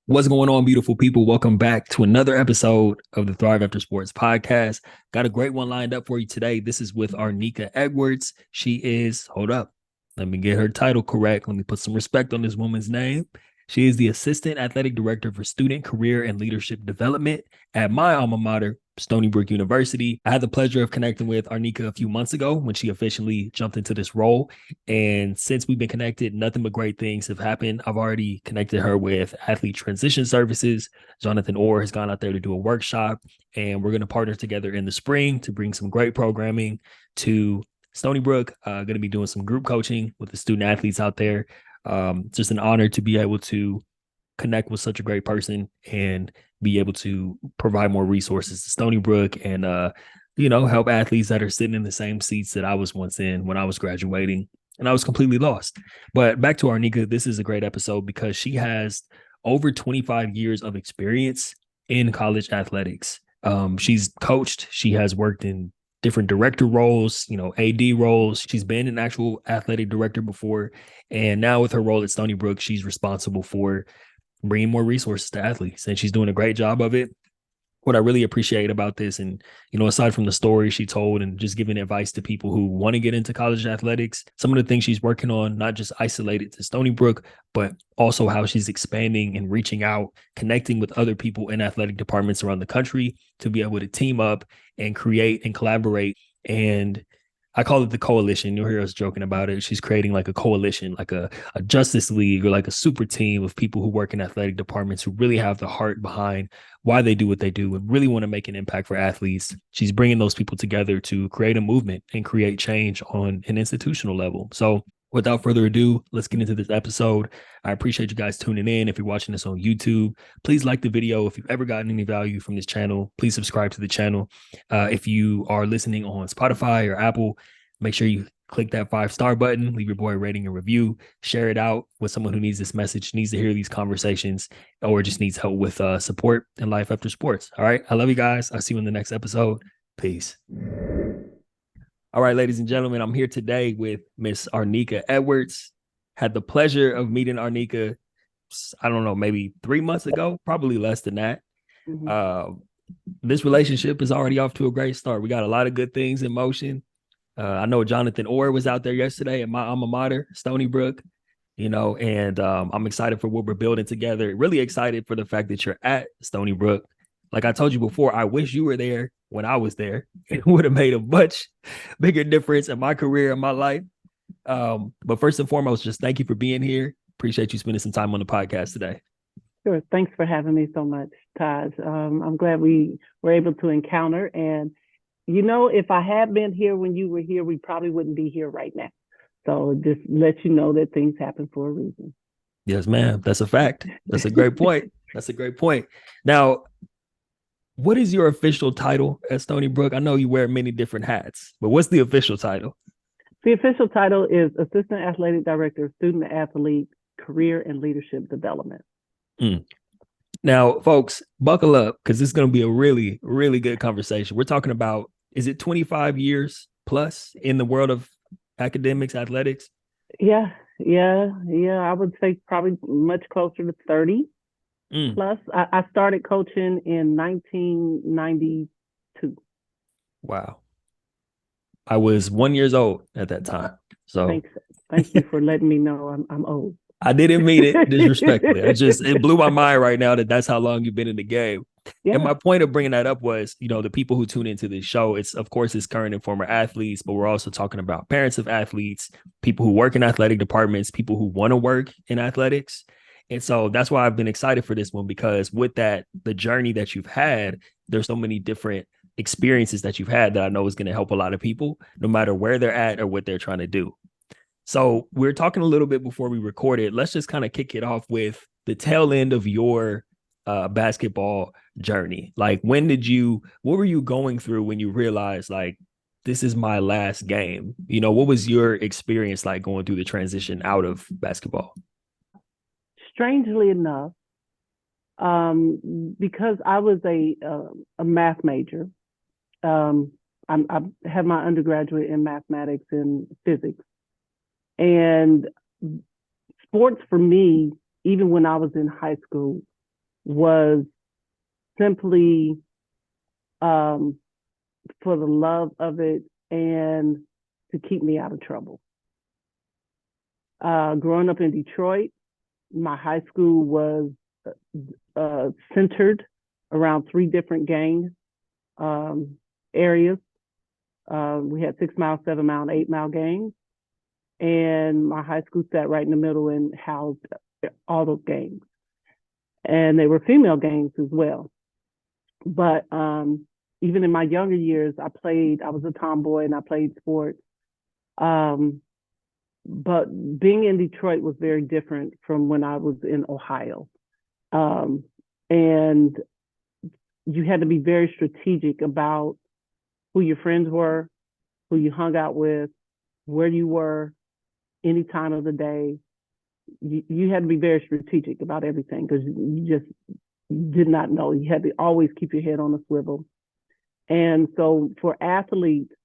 What's going on, beautiful people? Welcome back to another episode of the Thrive After Sports podcast. Got a great one lined up for you today. This is with Arnika Edwards. She is, hold up, let me get her title correct. Let me put some respect on this woman's name. She is the Assistant Athletic Director for Student Career and Leadership Development at my alma mater, Stony Brook University. I had the pleasure of connecting with Arnika a few months ago when she officially jumped into this role. And since we've been connected, nothing but great things have happened. I've already connected her with athlete transition services. Jonathan Orr has gone out there to do a workshop, and we're going to partner together in the spring to bring some great programming to Stony Brook. Going to be doing some group coaching with the student athletes out there. Just an honor to be able to connect with such a great person and be able to provide more resources to Stony Brook and, help athletes that are sitting in the same seats that I was once in when I was graduating and I was completely lost. But back to Arnika, this is a great episode because she has over 25 years of experience in college athletics. She's coached, she has worked in different director roles, AD roles. She's been an actual athletic director before. And now with her role at Stony Brook, she's responsible for bringing more resources to athletes. And she's doing a great job of it. What I really appreciate about this, and, aside from the story she told and just giving advice to people who want to get into college athletics, some of the things she's working on, not just isolated to Stony Brook, but also how she's expanding and reaching out, connecting with other people in athletic departments around the country to be able to team up and create and collaborate. And I call it the coalition. You'll hear us joking about it. She's creating like a coalition, like a Justice League or like a super team of people who work in athletic departments who really have the heart behind why they do what they do and really want to make an impact for athletes. She's bringing those people together to create a movement and create change on an institutional level. So without further ado, let's get into this episode. I appreciate you guys tuning in. If you're watching this on YouTube, please like the video. If you've ever gotten any value from this channel, please subscribe to the channel. If you are listening on Spotify or Apple, make sure you click that 5-star button, leave your boy a rating and review, share it out with someone who needs this message, needs to hear these conversations, or just needs help with support in life after sports. All right. I love you guys. I'll see you in the next episode. Peace. All right, ladies and gentlemen, I'm here today with Miss Arnika Edwards. Had the pleasure of meeting Arnika, I don't know, maybe 3 months ago, probably less than that. Mm-hmm. This relationship is already off to a great start. We got a lot of good things in motion. I know Jonathan Orr was out there yesterday at my alma mater, Stony Brook, and I'm excited for what we're building together. Really excited for the fact that you're at Stony Brook. Like I told you before, I wish you were there when I was there. It would have made a much bigger difference in my career and my life. But first and foremost, just thank you for being here. Appreciate you spending some time on the podcast today. Sure. Thanks for having me so much, Taj. I'm glad we were able to encounter. And, if I had been here when you were here, we probably wouldn't be here right now. So just let you know that things happen for a reason. Yes, ma'am. That's a fact. That's a great point. That's a great point. Now, what is your official title at Stony Brook? I know you wear many different hats, but what's the official title? The official title is Assistant Athletic Director of Student Athlete Career and Leadership Development. Now, folks, buckle up because this is going to be a really, really good conversation. We're talking about, is it 25 years plus in the world of academics, athletics? Yeah. I would say probably much closer to 30 plus. I started coaching in 1992. Wow. I was 1 year old at that time. So thank you for letting me know I'm old. I didn't mean it disrespectfully. It blew my mind right now that that's how long you've been in the game. Yeah. And my point of bringing that up was, the people who tune into this show, it's current and former athletes, but we're also talking about parents of athletes, people who work in athletic departments, people who want to work in athletics. And so that's why I've been excited for this one, because with that, the journey that you've had, there's so many different experiences that you've had that I know is going to help a lot of people, no matter where they're at or what they're trying to do. So we were talking a little bit before we recorded. Let's just kind of kick it off with the tail end of your basketball journey. Like, what were you going through when you realized, like, this is my last game? What was your experience like going through the transition out of basketball? Strangely enough, because I was a math major, I have my undergraduate in mathematics and physics. And sports for me, even when I was in high school, was simply for the love of it and to keep me out of trouble. Growing up in Detroit, my high school was centered around 3 different gang areas. We had 6 Mile, 7 Mile, and 8 Mile gangs. And my high school sat right in the middle and housed all those gangs. And they were female gangs as well. But even in my younger years, I was a tomboy and I played sports. But being in Detroit was very different from when I was in Ohio. And you had to be very strategic about who your friends were, who you hung out with, where you were, any time of the day. You had to be very strategic about everything because you just did not know. You had to always keep your head on a swivel. And so for athletes,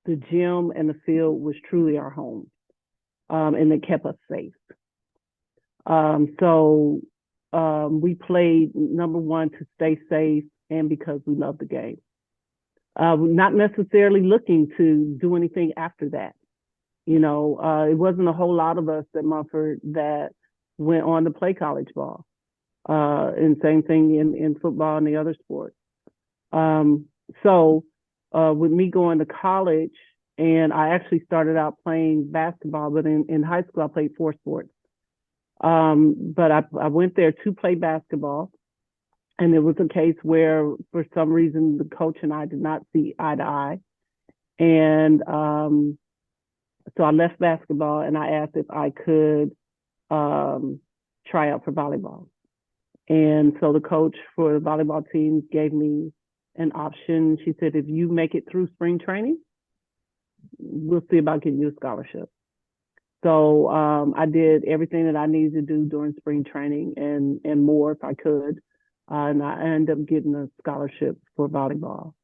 the gym and the field was truly our home. And it kept us safe. So we played, number one, to stay safe and because we loved the game. Not necessarily looking to do anything after that. It wasn't a whole lot of us at Mumford that went on to play college ball. And same thing in football and the other sports. So with me going to college, and I actually started out playing basketball, but in high school, I played 4 sports. But I went there to play basketball. And it was a case where, for some reason, the coach and I did not see eye to eye. And so I left basketball and I asked if I could try out for volleyball. And so the coach for the volleyball team gave me an option. She said, if you make it through spring training, we'll see about getting you a scholarship. So I did everything that I needed to do during spring training and more if I could. And I ended up getting a scholarship for volleyball.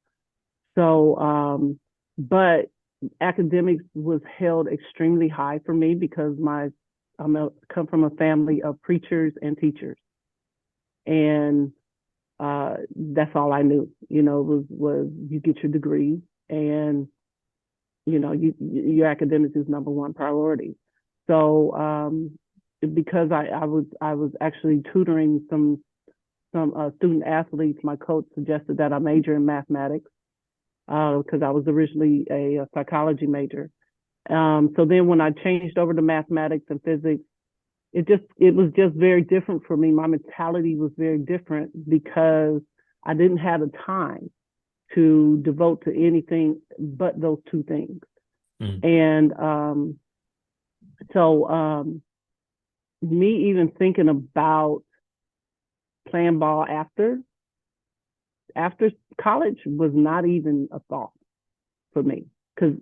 So, but academics was held extremely high for me because I come from a family of preachers and teachers. And that's all I knew, was you get your degree and, your academics is number one priority. So because I was actually tutoring some student athletes, my coach suggested that I major in mathematics because I was originally a psychology major. So then when I changed over to mathematics and physics, it was just very different for me. My mentality was very different because I didn't have the time to devote to anything but those 2 things. And so me even thinking about playing ball after college was not even a thought for me because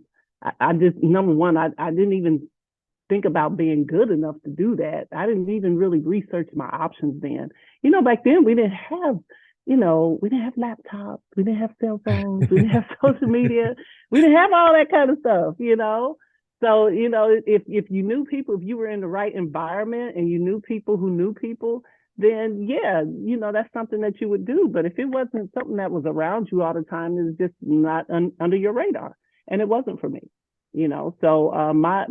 I just, number one, I didn't even think about being good enough to do that. I didn't even really research my options then. Back then we didn't have, we didn't have laptops, we didn't have cell phones, we didn't have social media, we didn't have all that kind of stuff, So, if you knew people, if you were in the right environment and you knew people who knew people, then yeah, that's something that you would do. But if it wasn't something that was around you all the time, it was just not under your radar. And it wasn't for me, So my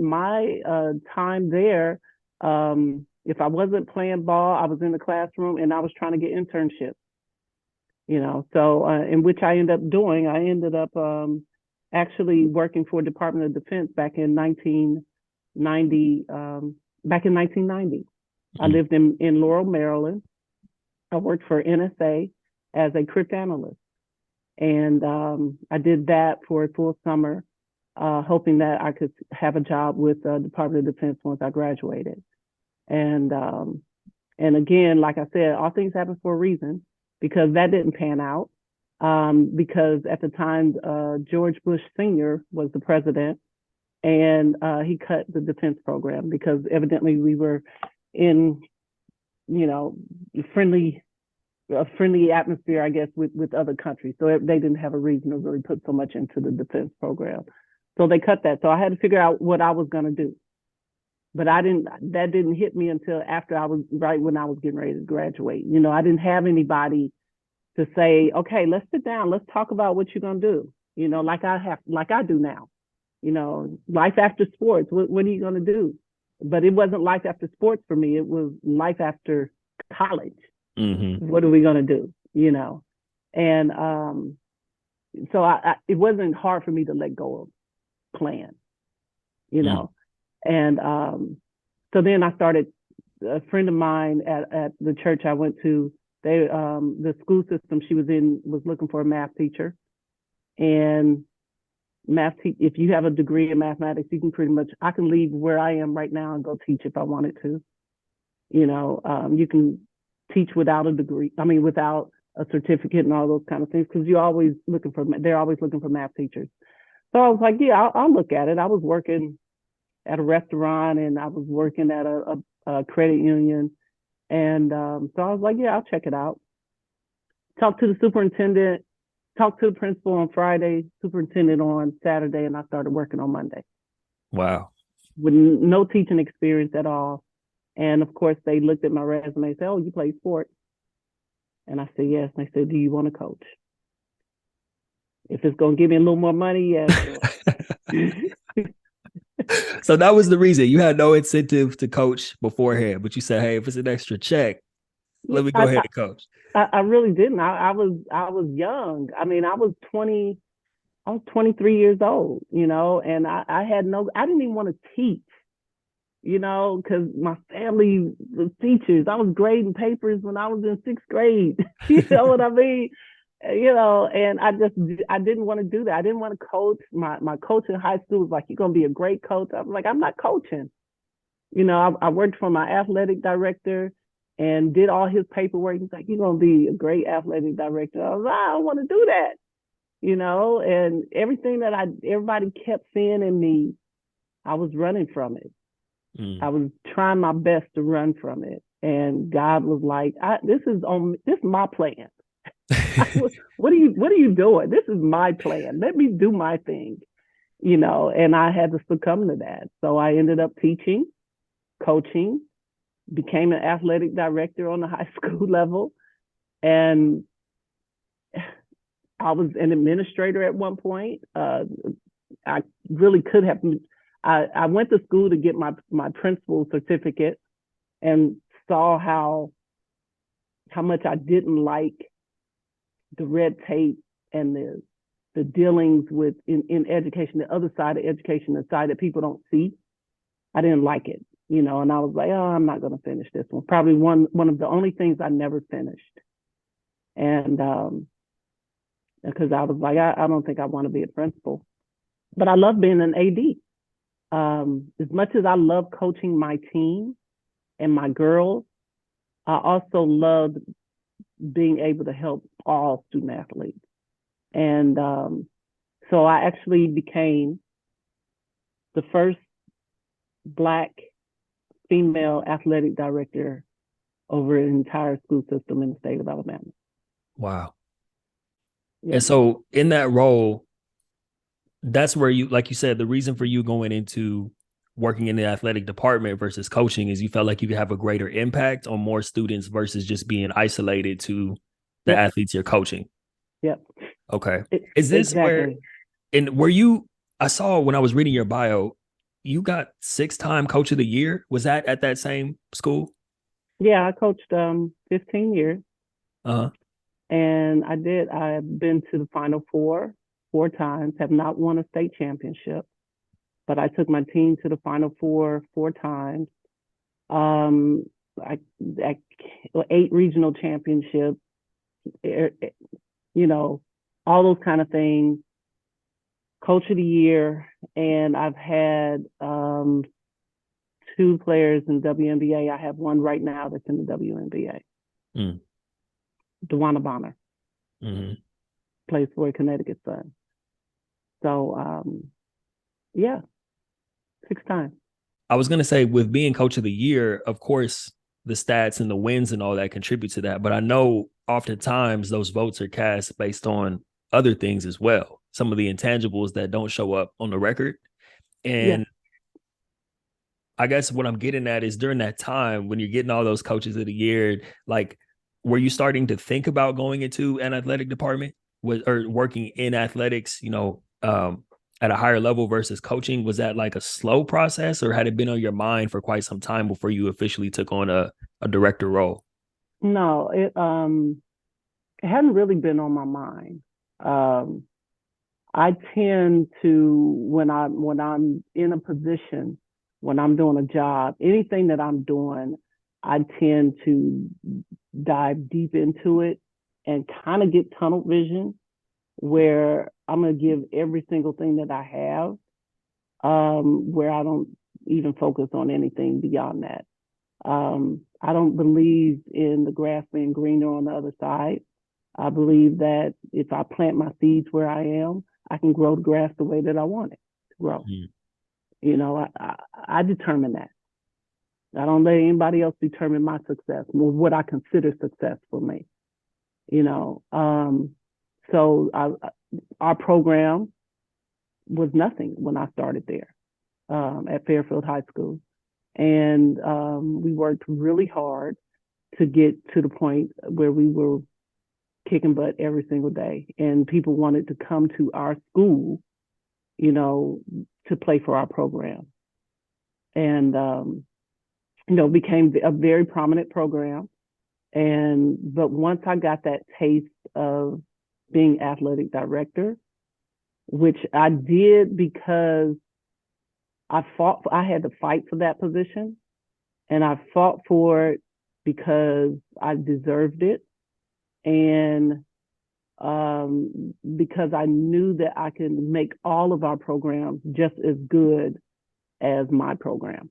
time there, if I wasn't playing ball, I was in the classroom and I was trying to get internships, So in which I ended up doing. I ended up actually working for Department of Defense back in 1990. I lived in Laurel, Maryland. I worked for NSA as a crypt analyst. And I did that for a full summer, hoping that I could have a job with the Department of Defense once I graduated. And again, like I said, all things happen for a reason because that didn't pan out. Because at the time, George Bush Sr. was the president and he cut the defense program because evidently we were in, a friendly atmosphere, I guess, with other countries. So they didn't have a reason to really put so much into the defense program. So they cut that. So I had to figure out what I was going to do but that didn't hit me until after right when I was getting ready to graduate. I didn't have anybody to say, okay, let's sit down, let's talk about what you're going to do. Like I do now, life after sports. What are you going to do? But it wasn't life after sports for me. It was life after college. Mm-hmm. What are we going to do? And so it wasn't hard for me to let go of plan, and so then I started. A friend of mine at the church I went to, the school system she was in was looking for a math teacher, and if you have a degree in mathematics, you can pretty much, I can leave where I am right now and go teach if I wanted to. You can teach without a degree. I mean, without a certificate and all those kind of things, because they're always looking for math teachers. So I was like, yeah, I'll look at it. I was working at a restaurant and I was working at a credit union. And so I was like, yeah, I'll check it out. Talked to the superintendent, talked to the principal on Friday, superintendent on Saturday, and I started working on Monday. Wow. With no teaching experience at all. And of course, they looked at my resume and said, oh, you play sports? And I said, yes. And they said, do you want to coach? If it's going to give me a little more money, yes. So that was the reason. You had no incentive to coach beforehand, but you said, hey, if it's an extra check, let me go ahead and coach. I really didn't. I was young. I mean, I was 23 years old, and I didn't even want to teach, because my family was teachers. I was grading papers when I was in sixth grade. You know what I mean? And I didn't want to do that. I didn't want to coach. My coach in high school was like, you're going to be a great coach. I was like, I'm not coaching. I worked for my athletic director and did all his paperwork. He's like, you're going to be a great athletic director. I was like, I don't want to do that. And everything that everybody kept seeing in me, I was running from it. I was trying my best to run from it. And God was like, this is my plan. What are you doing? This is my plan. Let me do my thing, and I had to succumb to that. So I ended up teaching, coaching, became an athletic director on the high school level. And I was an administrator at one point. I really could have, I went to school to get my principal certificate and saw how much I didn't like the red tape and the dealings with in education, the other side of education, the side that people don't see. I didn't like it, and I was like, oh, I'm not going to finish this one. Probably one of the only things I never finished. And because I was like, I don't think I want to be a principal, but I love being an AD. As much as I love coaching my team and my girls, I also loved being able to help all student athletes. And so I actually became the first Black female athletic director over an entire school system in the state of Alabama. Wow. Yeah. And so in that role, that's where you, like you said, the reason for you going into working in the athletic department versus coaching is you felt like you could have a greater impact on more students versus just being isolated to the athletes you're coaching. Yep. Okay. Is this exactly where I saw when I was reading your bio, you got 6-time coach of the year. Was that at that same school? Yeah, I coached 15 years. Uh-huh. And I've been to the Final Four 4 times, have not won a state championship, but I took my team to the Final Four 4 times. 8 regional championships, all those kind of things. Coach of the year, and I've had 2 players in WNBA. I have one right now that's in the WNBA. DeWanna Bonner plays for Connecticut Sun. So, 6 times. I was going to say, with being coach of the year, of course, the stats and the wins and all that contribute to that. But I know oftentimes those votes are cast based on other things as well. Some of the intangibles that don't show up on the record. And I guess what I'm getting at is during that time when you're getting all those coaches of the year, like, were you starting to think about going into an athletic department or working in athletics, at a higher level versus coaching? Was that like a slow process, or had it been on your mind for quite some time before you officially took on a director role? No, it hadn't really been on my mind. Um, I tend to when I'm in a position, when I'm doing a job, anything that I'm doing, I tend to dive deep into it and kind of get tunnel vision where I'm gonna give every single thing that I have, where I don't even focus on anything beyond that. I don't believe in the grass being greener on the other side. I believe that if I plant my seeds where I am, I can grow the grass the way that I want it to grow. Mm. I determine that. I don't let anybody else determine my success or what I consider success for me. You know, so our program was nothing when I started there at Fairfield High School, and we worked really hard to get to the point where we were kicking butt every single day, and people wanted to come to our school, to play for our program, and became a very prominent program. But once I got that taste of being athletic director, which I did because I had to fight for that position, and I fought for it because I deserved it, and because I knew that I could make all of our programs just as good as my program.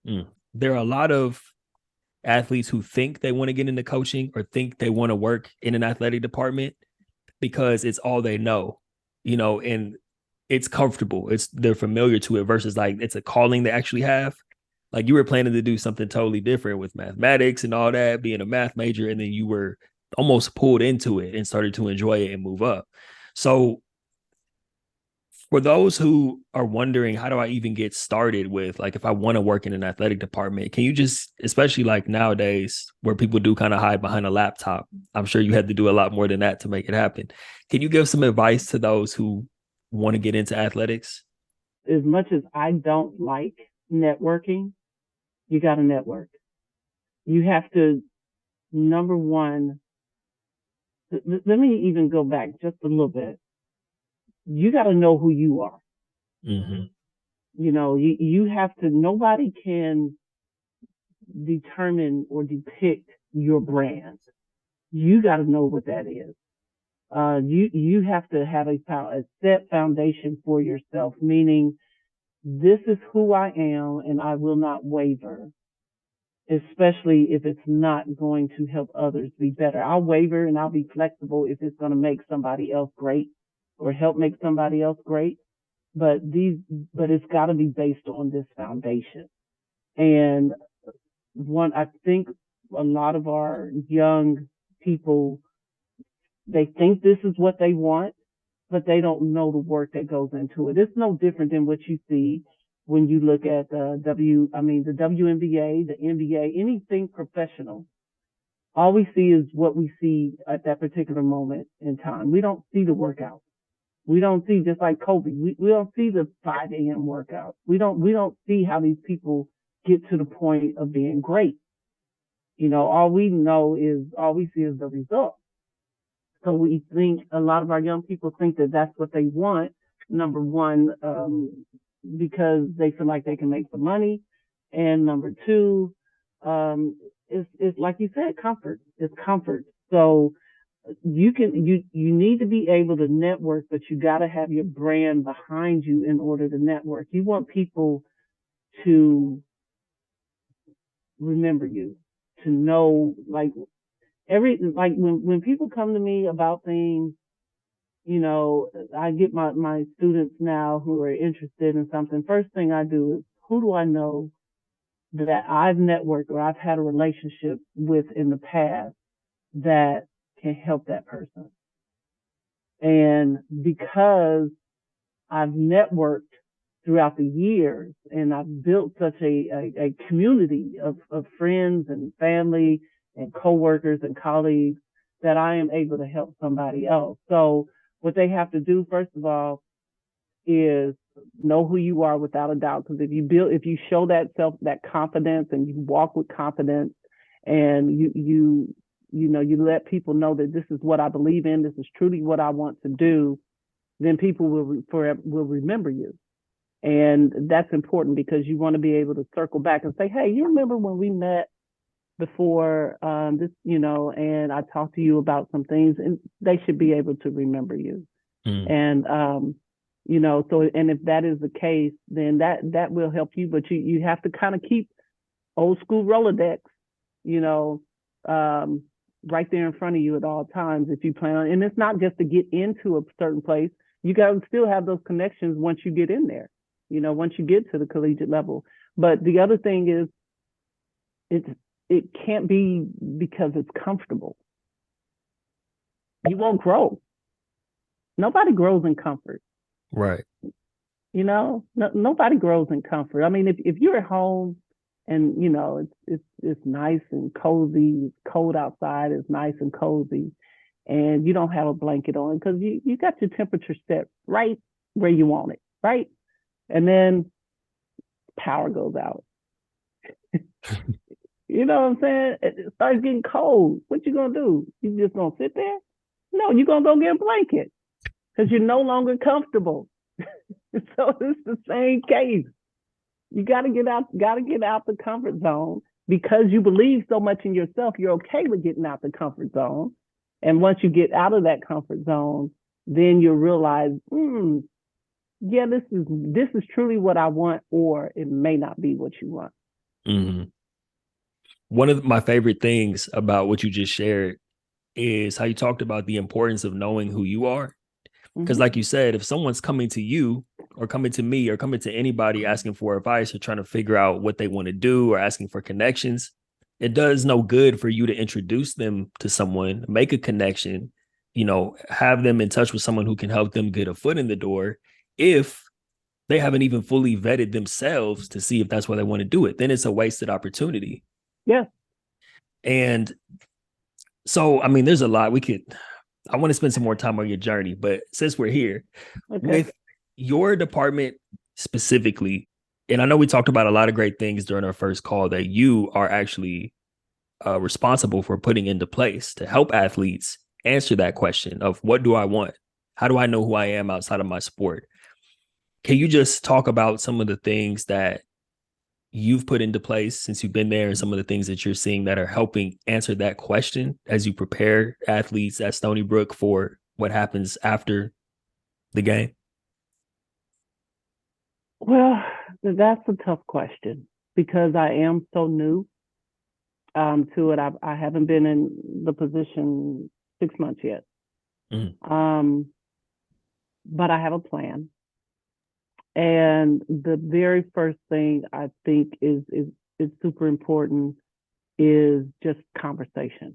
Mm. There are a lot of athletes who think they want to get into coaching or think they want to work in an athletic department because it's all they know, and it's comfortable. They're familiar to it versus like it's a calling they actually have. Like you were planning to do something totally different with mathematics and all that, being a math major, and then you were almost pulled into it and started to enjoy it and move up. So for those who are wondering, how do I even get started with, like, if I want to work in an athletic department, can you just, especially like nowadays where people do kind of hide behind a laptop, I'm sure you had to do a lot more than that to make it happen. Can you give some advice to those who want to get into athletics? As much as I don't like networking, you got to network. You have to, number one, let me even go back just a little bit. You got to know who you are. Mm-hmm. You have to, nobody can determine or depict your brand. You got to know what that is. You have to have a set foundation for yourself, meaning this is who I am and I will not waver, especially if it's not going to help others be better. I'll waver and I'll be flexible if it's going to make somebody else great or help make somebody else great. But it's got to be based on this foundation. And I think a lot of our young people, they think this is what they want, but they don't know the work that goes into it. It's no different than what you see when you look at the WNBA, the NBA, anything professional. All we see is what we see at that particular moment in time. We don't see the workout. We don't see, just like Kobe, we don't see the 5 a.m. workout. We don't see how these people get to the point of being great. All we see is the result. So we think a lot of our young people think that that's what they want. Number one, because they feel like they can make the money. And number two, it's like you said, comfort. It's comfort. So you need to be able to network, but you got to have your brand behind you in order to network. You want people to remember you, to know, like when people come to me about things, I get my students now who are interested in something. First thing I do is, who do I know that I've networked or I've had a relationship with in the past that can help that person? And because I've networked throughout the years, and I've built such a community of friends and family and coworkers and colleagues that I am able to help somebody else. So what they have to do, first of all, is know who you are without a doubt. Because if you show that confidence, and you walk with confidence, and you let people know that this is what I believe in, this is truly what I want to do, then people will remember you. And that's important, because you want to be able to circle back and say, hey, you remember when we met before this, and I talked to you about some things, and they should be able to remember you. And and if that is the case, then that will help you. But you have to kind of keep old school Rolodex, right there in front of you at all times if you plan on. And it's not just to get into a certain place. You got to still have those connections once you get in there, once you get to the collegiate level. But the other thing is, it can't be because it's comfortable. You won't grow. Nobody grows in comfort. Right. Nobody grows in comfort. I mean, if you're at home and it's nice and cozy, it's cold outside, it's nice and cozy, and you don't have a blanket on because you got your temperature set right where you want it, right? And then power goes out. You know what I'm saying? It starts getting cold. What you gonna do? You just gonna sit there? No, you're gonna go get a blanket because you're no longer comfortable. So it's the same case. You gotta get out the comfort zone, because you believe so much in yourself. You're okay with getting out the comfort zone. And once you get out of that comfort zone, then you'll realize, yeah, this is truly what I want, or it may not be what you want. Mm-hmm. One of my favorite things about what you just shared is how you talked about the importance of knowing who you are. Because like you said, if someone's coming to you or coming to me or coming to anybody asking for advice or trying to figure out what they want to do or asking for connections, it does no good for you to introduce them to someone, make a connection, have them in touch with someone who can help them get a foot in the door if they haven't even fully vetted themselves to see if that's why they want to do it. Then it's a wasted opportunity. Yeah. And so, I mean, there's a lot I want to spend some more time on your journey, but since we're here with your department specifically, and I know we talked about a lot of great things during our first call that you are actually responsible for putting into place to help athletes answer that question of what do I want? How do I know who I am outside of my sport? Can you just talk about some of the things that you've put into place since you've been there and some of the things that you're seeing that are helping answer that question as you prepare athletes at Stony Brook for what happens after the game? Well, that's a tough question because I am so new to it. I haven't been in the position 6 months yet. But I have a plan. And the very first thing I think is super important is just conversation.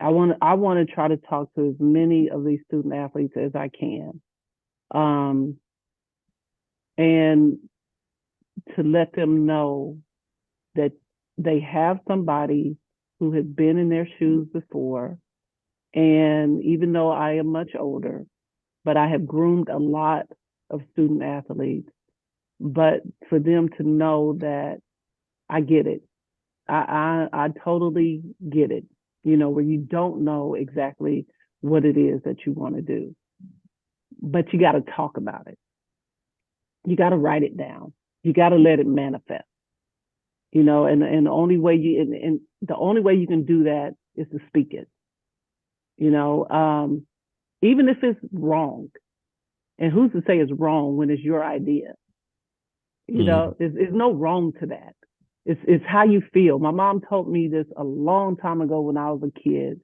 I want to try to talk to as many of these student athletes as I can, and to let them know that they have somebody who has been in their shoes before. And even though I am much older, but I have groomed a lot of student athletes, but for them to know that I get it. I totally get it, where you don't know exactly what it is that you want to do, but you got to talk about it. You got to write it down. You got to let it manifest, and the only way you can do that is to speak it, even if it's wrong. And who's to say it's wrong when it's your idea? There's no wrong to that. It's how you feel. My mom told me this a long time ago when I was a kid.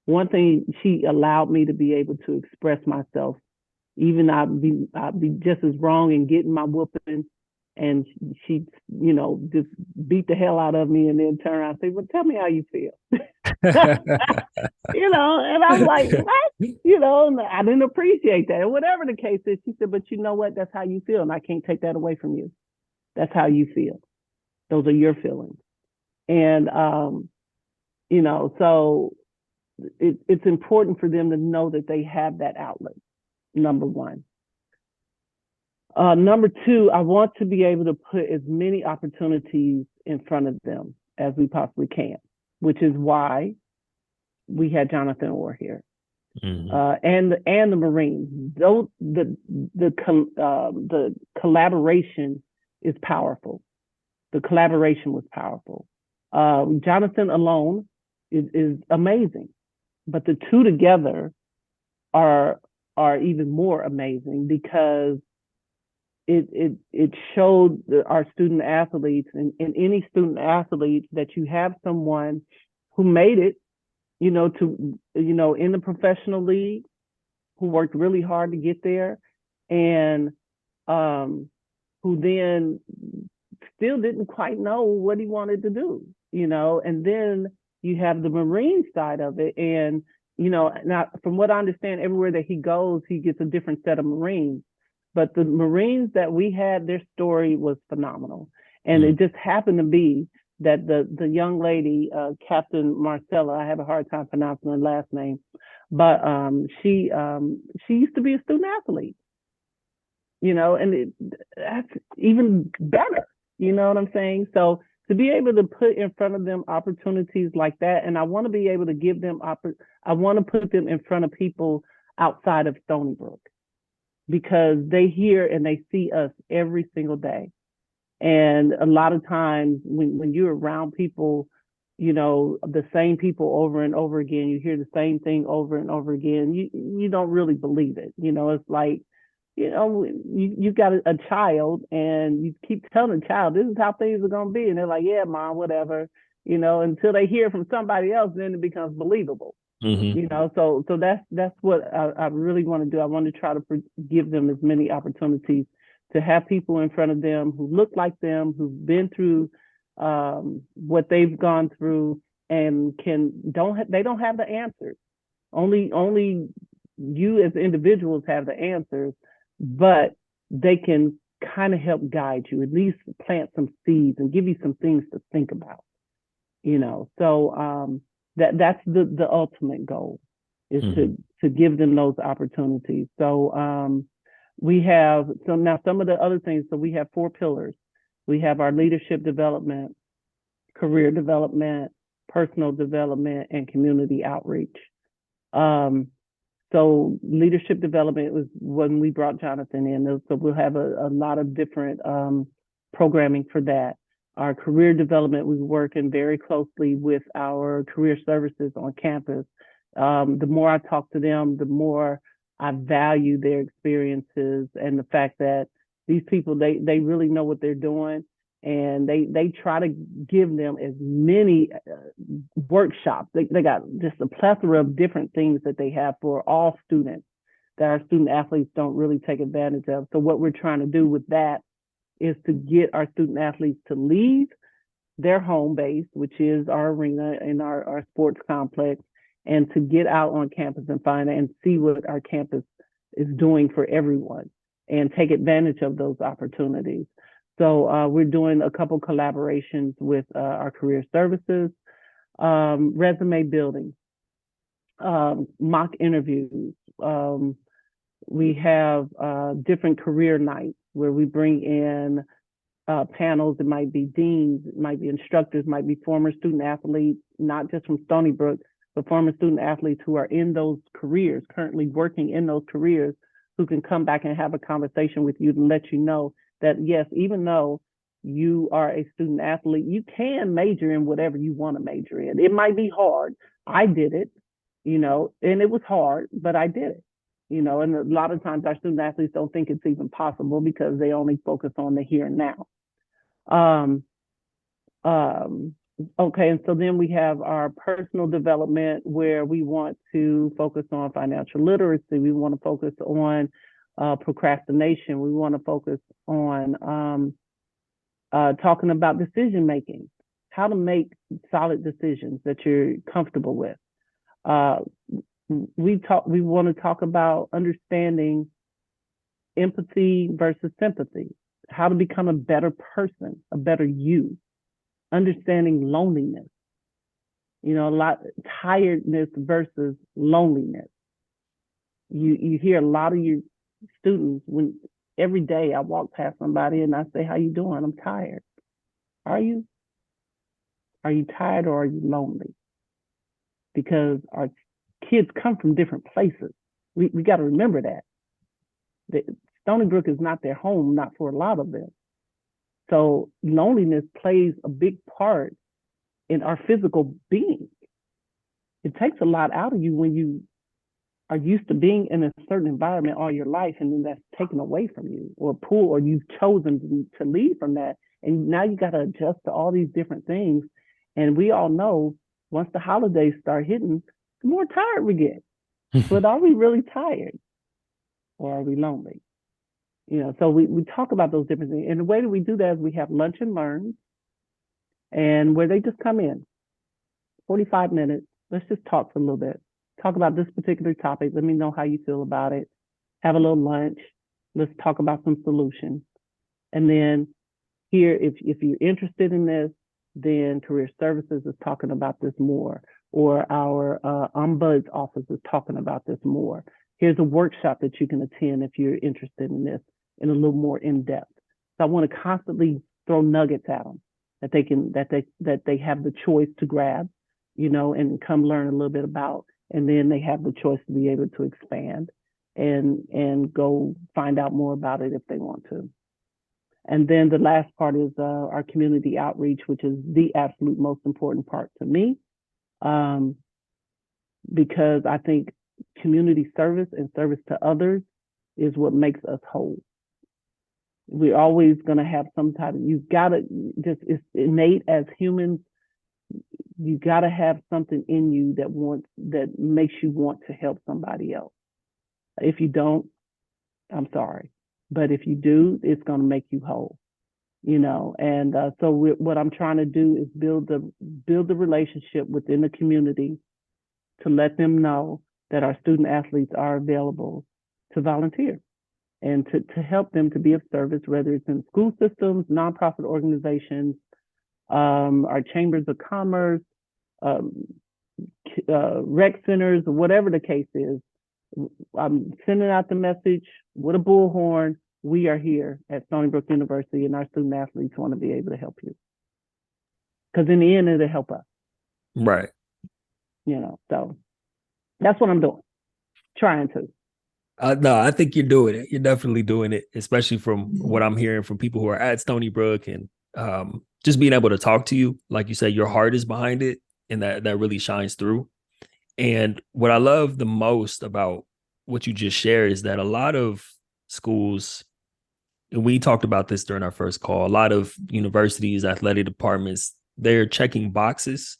One thing, she allowed me to be able to express myself. Even I'd be just as wrong in getting my whooping and she, just beat the hell out of me and then turn around and say, well, tell me how you feel. And I'm like, what? And I didn't appreciate that. And whatever the case is, she said, but you know what? That's how you feel. And I can't take that away from you. That's how you feel. Those are your feelings. And, so it's important for them to know that they have that outlet, number one. Number two, I want to be able to put as many opportunities in front of them as we possibly can, which is why we had Jonathan Orr here, and the Marines. The collaboration is powerful. The collaboration was powerful. Jonathan alone is amazing, but the two together are even more amazing because it showed our student athletes and any student athletes that you have someone who made it, in the professional league, who worked really hard to get there, and who then still didn't quite know what he wanted to do, and then you have the Marine side of it. And, now from what I understand, everywhere that he goes, he gets a different set of Marines. But the Marines that we had, their story was phenomenal. And it just happened to be that the young lady, Captain Marcella, I have a hard time pronouncing her last name, but she used to be a student athlete, and that's even better. You know what I'm saying? So to be able to put in front of them opportunities like that, and I want to be able to give them, I want to put them in front of people outside of Stony Brook, because they hear and they see us every single day. And a lot of times when you're around people, the same people over and over again, you hear the same thing over and over again, you don't really believe it. It's like, you got a child and you keep telling the child, this is how things are going to be. And they're like, yeah, mom, whatever, until they hear from somebody else, then it becomes believable. So that's what I really want to do. I want to try to give them as many opportunities to have people in front of them who look like them, who've been through what they've gone through, and they don't have the answers. Only you as individuals have the answers, but they can kind of help guide you, at least plant some seeds and give you some things to think about. So that's the ultimate goal, is to give them those opportunities. So now some of the other things. So we have 4 pillars. We have our leadership development, career development, personal development, and community outreach. So leadership development was when we brought Jonathan in. So we'll have a lot of different programming for that. Our career development, we're working very closely with our career services on campus. The more I talk to them, the more I value their experiences and the fact that these people, they really know what they're doing, and they try to give them as many workshops. They got just a plethora of different things that they have for all students that our student athletes don't really take advantage of. So what we're trying to do with that is to get our student athletes to leave their home base, which is our arena and our sports complex, and to get out on campus and find and see what our campus is doing for everyone and take advantage of those opportunities. So we're doing a couple collaborations with our career services, resume building, mock interviews. We have different career nights where we bring in panels. It might be deans, it might be instructors, might be former student athletes, not just from Stony Brook, but former student athletes who are in those careers, currently working in those careers, who can come back and have a conversation with you and let you know that, yes, even though you are a student athlete, you can major in whatever you want to major in. It might be hard. I did it, and it was hard, but I did it. And a lot of times our student athletes don't think it's even possible because they only focus on the here and now. Okay, and so then we have our personal development, where we want to focus on financial literacy. We want to focus on procrastination. We want to focus on talking about decision making, how to make solid decisions that you're comfortable with. Uh, we want to talk about understanding empathy versus sympathy, how to become a better person, a better you, understanding loneliness, a lot tiredness versus loneliness. You hear a lot of your students when every day I walk past somebody and I say, "How you doing?" "I'm tired." Are you? Are you tired or are you lonely? Because our kids come from different places. We got to remember that. Stony Brook is not their home, not for a lot of them. So loneliness plays a big part in our physical being. It takes a lot out of you when you are used to being in a certain environment all your life, and then that's taken away from you or pulled, or you've chosen to leave from that. And now you got to adjust to all these different things. And we all know once the holidays start hitting, the more tired we get. But are we really tired or are we lonely? So we talk about those different things. And the way that we do that is we have lunch and learn, and where they just come in 45 minutes. Let's just talk for a little bit. Talk about this particular topic. Let me know how you feel about it. Have a little lunch. Let's talk about some solutions. And then here, if you're interested in this, then Career Services is talking about this more, or our Ombuds office is talking about this more. Here's a workshop that you can attend if you're interested in this in a little more in depth. So I want to constantly throw nuggets at them that they have the choice to grab, and come learn a little bit about, and then they have the choice to be able to expand and go find out more about it if they want to. And then the last part is our community outreach, which is the absolute most important part to me, because I think community service and service to others is what makes us whole. We're always going to have some type of, it's innate as humans. You got to have something in you that makes you want to help somebody else. If you don't, I'm sorry, but if you do, it's going to make you whole. And so what I'm trying to do is build the relationship within the community to let them know that our student athletes are available to volunteer and to help them to be of service, whether it's in school systems, nonprofit organizations, our chambers of commerce, rec centers, or whatever the case is. I'm sending out the message with a bullhorn. We are here at Stony Brook University, and our student athletes want to be able to help you. Because in the end, it'll help us. Right. So that's what I'm doing. Trying to. No, I think you're doing it. You're definitely doing it, especially from what I'm hearing from people who are at Stony Brook, and just being able to talk to you. Like you said, your heart is behind it, and that really shines through. And what I love the most about what you just shared is that a lot of schools, and we talked about this during our first call, a lot of universities, athletic departments, they're checking boxes.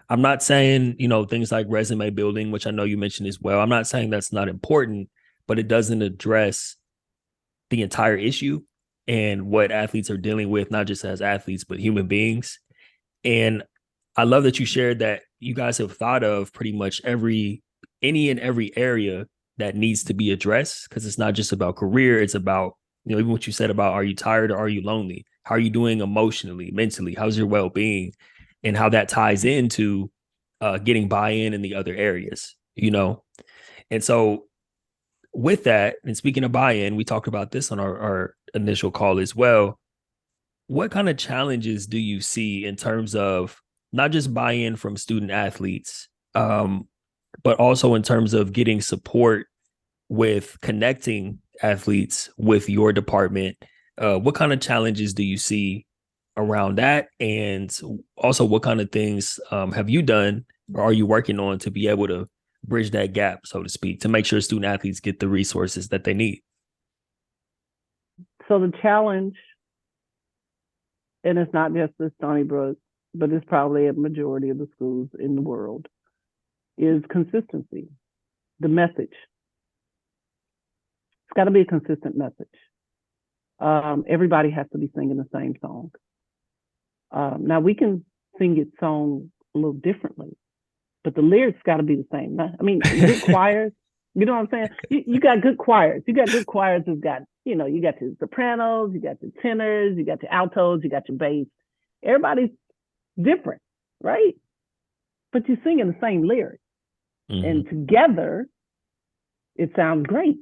I'm not saying, things like resume building, which I know you mentioned as well. I'm not saying that's not important, but it doesn't address the entire issue and what athletes are dealing with, not just as athletes, but human beings. And I love that you shared that you guys have thought of pretty much any and every area that needs to be addressed, because it's not just about career. It's about, even what you said about, are you tired or are you lonely? How are you doing emotionally, mentally? How's your well-being? And how that ties into getting buy-in in the other areas, And so with that, and speaking of buy-in, we talked about this on our initial call as well. What kind of challenges do you see in terms of not just buy-in from student athletes, but also in terms of getting support with connecting athletes with your department? What kind of challenges do you see around that? And also, what kind of things have you done or are you working on to be able to bridge that gap, so to speak, to make sure student athletes get the resources that they need? So the challenge, and it's not just the Stony Brook, but it's probably a majority of the schools in the world, is consistency. The message. It's got to be a consistent message. everybody has to be singing the same song. Now we can sing it song a little differently, but the lyrics got to be the same. I mean, good choirs, you know what I'm saying? You got good choirs. You got good choirs who've got, you got your sopranos, you got your tenors, you got your altos, you got your bass. Everybody's different, right? But you're singing the same lyrics. Mm-hmm. And together, it sounds great.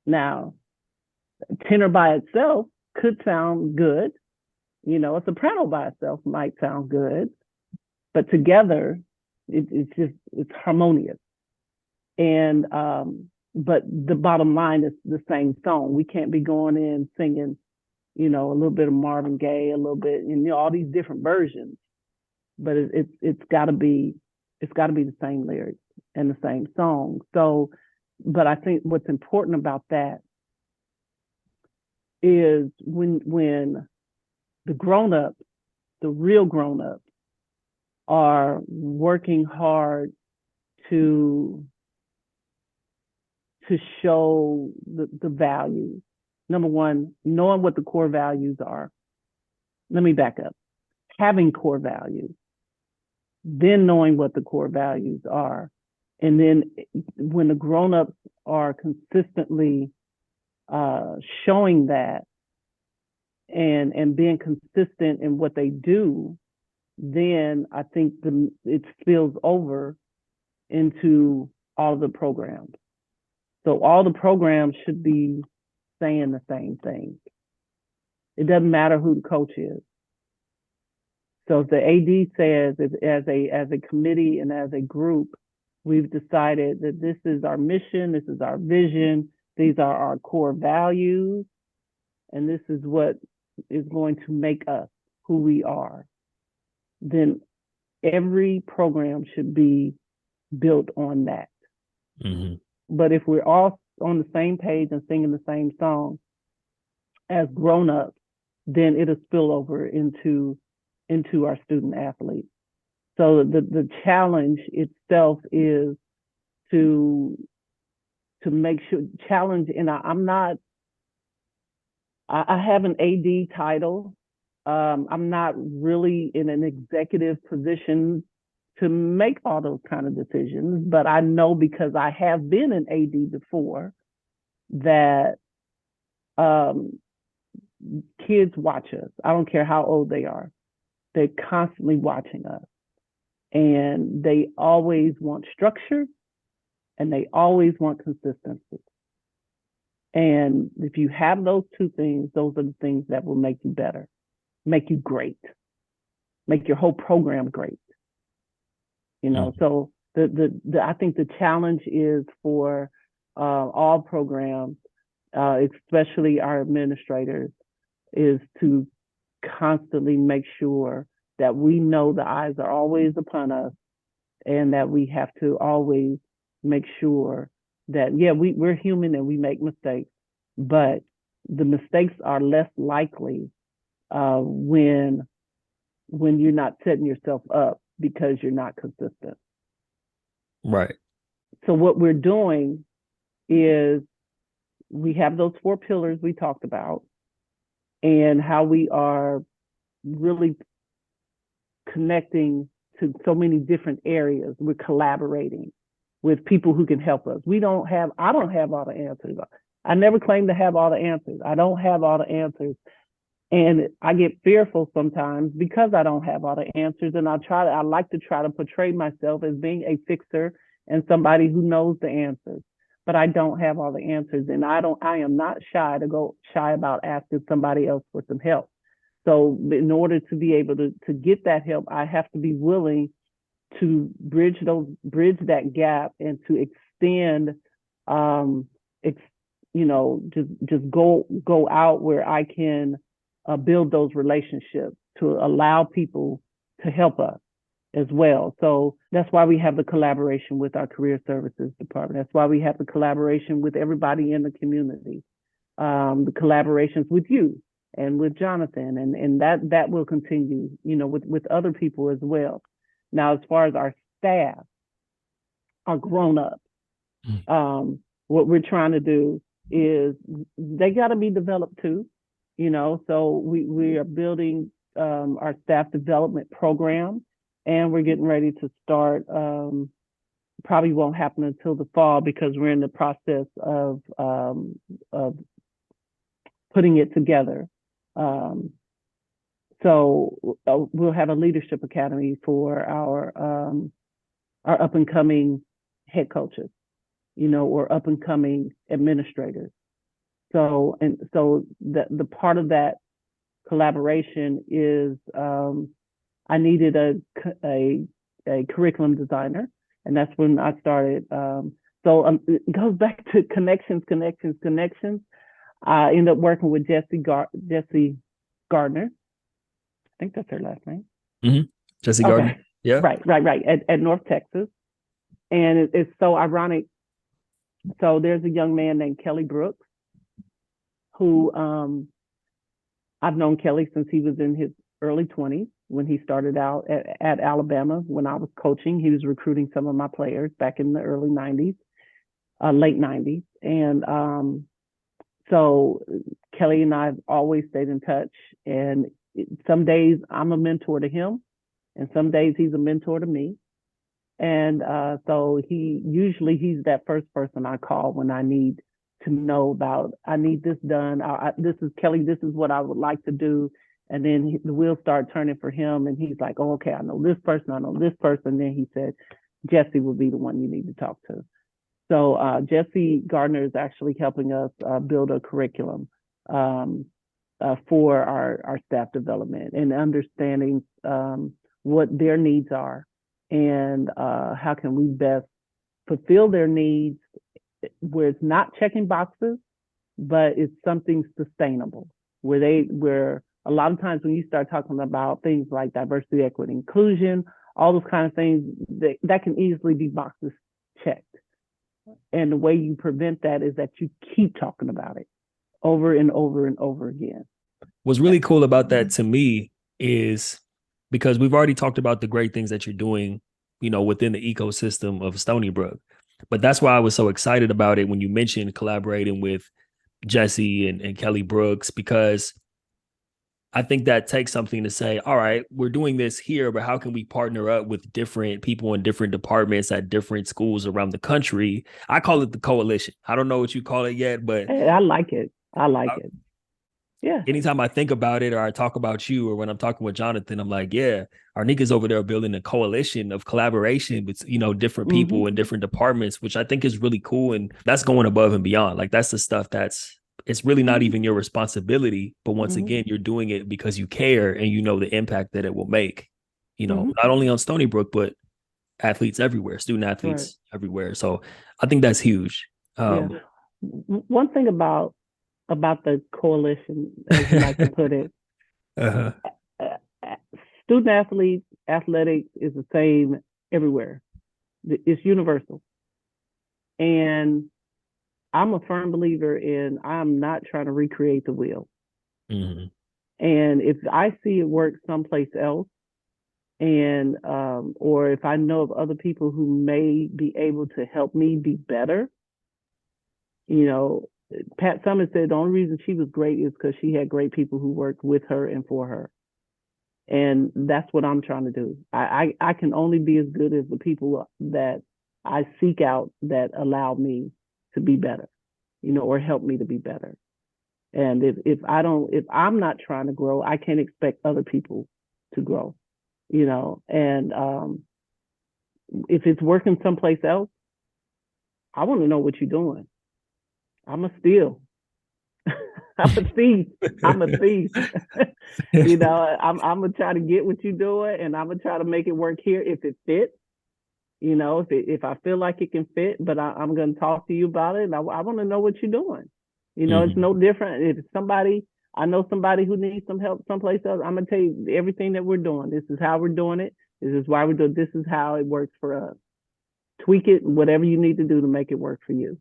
Now, tenor by itself could sound good. A soprano by itself might sound good, but together, it's harmonious. And but the bottom line is the same song. We can't be going in singing, a little bit of Marvin Gaye, a little bit, all these different versions. But it's got to be the same lyrics and the same song. So, but I think what's important about that is when the grown-ups, the real grown-ups, are working hard to show the values. Number one, knowing what the core values are. Let me back up. Having core values, then knowing what the core values are. And then when the grown-ups are consistently showing that and being consistent in what they do, then I think it spills over into all of the programs. So all the programs should be saying the same thing. It doesn't matter who the coach is. So if the AD says, as a committee and as a group, we've decided that this is our mission, this is our vision, these are our core values, and this is what is going to make us who we are, then every program should be built on that. Mm-hmm. But if we're all on the same page and singing the same song as grown-ups, then it'll spill over into our student athletes. So the challenge itself is to make sure challenge, and I have an AD title. I'm not really in an executive position to make all those kind of decisions, but I know because I have been an AD before that kids watch us. I don't care how old they are. They're constantly watching us. And they always want structure and they always want consistency. And if you have those two things, those are the things that will make you better, make you great, make your whole program great. So I think the challenge is for all programs, especially our administrators, is to constantly make sure that we know the eyes are always upon us and that we have to always make sure that, we're human and we make mistakes, but the mistakes are less likely when you're not setting yourself up because you're not consistent. Right. So what we're doing is we have those 4 pillars we talked about and how we are really connecting to so many different areas. We're collaborating with people who can help us. I don't have all the answers. I never claim to have all the answers. I don't have all the answers. And I get fearful sometimes because I don't have all the answers. And I like to try to portray myself as being a fixer and somebody who knows the answers, but I don't have all the answers. And I am not shy about asking somebody else for some help. So in order to be able to get that help, I have to be willing to bridge that gap and to extend, just go out where I can build those relationships to allow people to help us as well. So that's why we have the collaboration with our career services department. That's why we have the collaboration with everybody in the community, the collaborations with you and with Jonathan, and that will continue, with other people as well. Now, as far as our staff, our grown-ups, what we're trying to do is they got to be developed too. So we are building our staff development program, and we're getting ready to start. Probably won't happen until the fall because we're in the process of putting it together. So we'll have a leadership academy for our up and coming head coaches, or up and coming administrators. So the part of that collaboration is I needed a curriculum designer, and that's when I started. It goes back to connections. I ended up working with Jessie Gardner. I think that's her last name. Mm-hmm. Jessie Gardner. Yeah. Right. At North Texas. And it's so ironic. So there's a young man named Kelly Brooks who I've known Kelly since he was in his early 20s when he started out at Alabama. When I was coaching, he was recruiting some of my players back in the early 90s, late 90s. And so Kelly and I have always stayed in touch. And some days I'm a mentor to him, and some days he's a mentor to me. And so he's that first person I call when I need to know about, I need this done. This is Kelly, this is what I would like to do. And then the wheels start turning for him. And he's like, oh, okay, I know this person. And then he said, Jessie will be the one you need to talk to. So Jessie Gardner is actually helping us build a curriculum for our staff development and understanding what their needs are and how can we best fulfill their needs where it's not checking boxes, but it's something sustainable, where a lot of times when you start talking about things like diversity, equity, inclusion, all those kind of things, that can easily be boxes checked. And the way you prevent that is that you keep talking about it over and over and over again. What's really cool about that to me is because we've already talked about the great things that you're doing, within the ecosystem of Stony Brook. But that's why I was so excited about it when you mentioned collaborating with Jessie and Kelly Brooks, because I think that takes something to say, all right, we're doing this here, but how can we partner up with different people in different departments at different schools around the country? I call it the coalition. I don't know what you call it yet, but I like it. It. Yeah. Anytime I think about it or I talk about you or when I'm talking with Jonathan, I'm like, yeah, Arnika's over there building a coalition of collaboration with, different people in different departments, which I think is really cool. And that's going above and beyond. Like that's the stuff it's really not even your responsibility. But once again, you're doing it because you care and you know the impact that it will make, not only on Stony Brook, but athletes everywhere, student athletes everywhere. So I think that's huge. One thing about the coalition, as you like to put it, student athletes, athletics is the same everywhere. It's universal. And I'm a firm believer in I'm not trying to recreate the wheel. And if I see it work someplace else, and or if I know of other people who may be able to help me be better, Pat Summers said the only reason she was great is because she had great people who worked with her and for her. And that's what I'm trying to do. I can only be as good as the people that I seek out that allow me to be better, or help me to be better. And if I'm not trying to grow, I can't expect other people to grow, and if it's working someplace else, I want to know what you're doing. I'm a steal. I'm a thief. I'm gonna try to get what you're doing, and I'm gonna try to make it work here if it fits. If I feel like it can fit, but I'm gonna talk to you about it, and I want to know what you're doing. It's no different. If I know somebody who needs some help someplace else, I'm gonna tell you everything that we're doing. This is how we're doing it. This is why we're doing. This is how it works for us. Tweak it, whatever you need to do to make it work for you.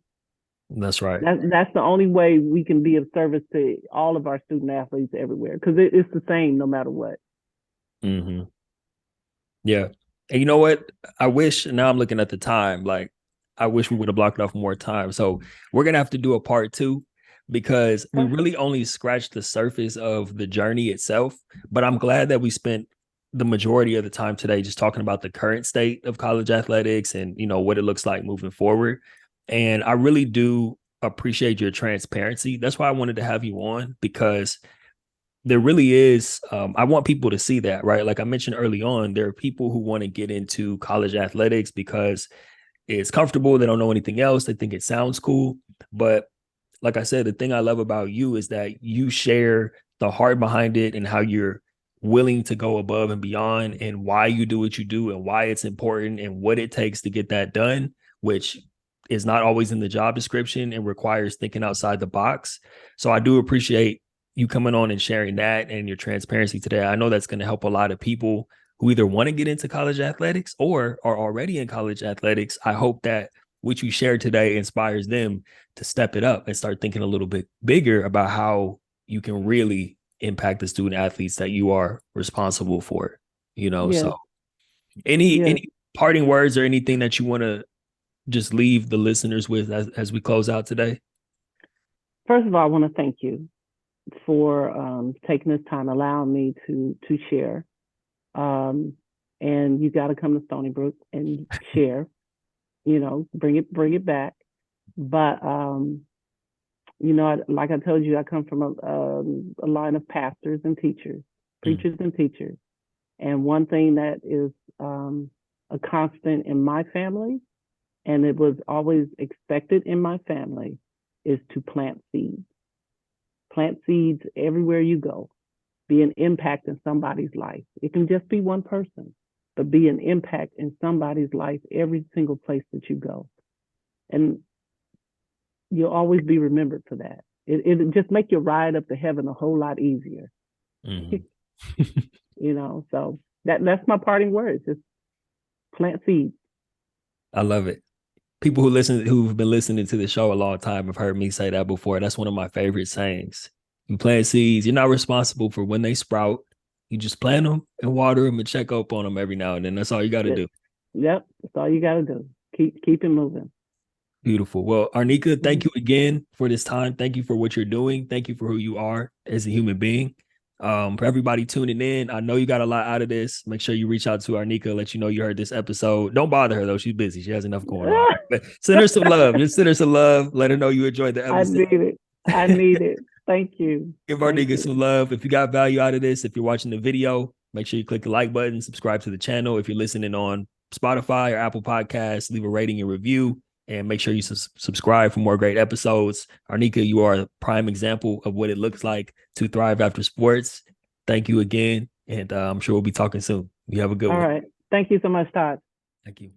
That's right. That's the only way we can be of service to all of our student athletes everywhere, because it's the same no matter what. Yeah. And you know what? I wish, now I'm looking at the time, like I wish we would have blocked off more time. So we're going to have to do a part 2. because we really only scratched the surface of the journey itself. But I'm glad that we spent the majority of the time today just talking about the current state of college athletics and, you know, what it looks like moving forward. And I really do appreciate your transparency. That's why I wanted to have you on, because there really is, I want people to see that, right? Like I mentioned early on, there are people who want to get into college athletics because it's comfortable. They don't know anything else. They think it sounds cool. But like I said, the thing I love about you is that you share the heart behind it and how you're willing to go above and beyond, and why you do what you do and why it's important and what it takes to get that done, which is not always in the job description and requires thinking outside the box. So I do appreciate you coming on and sharing that and your transparency today. I know that's going to help a lot of people who either want to get into college athletics or are already in college athletics. I hope that what you shared today inspires them to step it up and start thinking a little bit bigger about how you can really impact the student athletes that you are responsible for, you know? Yes. So any parting words or anything that you want to just leave the listeners with as we close out today? First of all, I want to thank you for taking this time, allowing me to share. And you got to come to Stony Brook and share, you know, bring it back. But, you know, like I told you, I come from a line of pastors and teachers, preachers and teachers. And one thing that is a constant in my family, and it was always expected in my family, is to plant seeds. Plant seeds everywhere you go. Be an impact in somebody's life. It can just be one person, but be an impact in somebody's life every single place that you go. And you'll always be remembered for that. It just make your ride up to heaven a whole lot easier. Mm-hmm. You know, so that's my parting words. Just plant seeds. I love it. People who've been listening to the show a long time have heard me say that before. That's one of my favorite sayings. You plant seeds. You're not responsible for when they sprout. You just plant them and water them and check up on them every now and then. That's all you got to do. Yep, that's all you got to do. Keep it moving. Beautiful. Well, Arnika, thank you again for this time. Thank you for what you're doing. Thank you for who you are as a human being. For everybody tuning in, I know you got a lot out of this. Make sure you reach out to Arnika, let you know you heard this episode. Don't bother her though; she's busy. She has enough going on. But send her some love. Just send her some love. Let her know you enjoyed the episode. I need it. Thank you. Give Arnika some love. If you got value out of this, if you're watching the video, make sure you click the like button, subscribe to the channel. If you're listening on Spotify or Apple Podcasts, leave a rating and review. And make sure you subscribe for more great episodes. Arnika, you are a prime example of what it looks like to thrive after sports. Thank you again. And I'm sure we'll be talking soon. You have a good one. All right. Thank you so much, Todd. Thank you.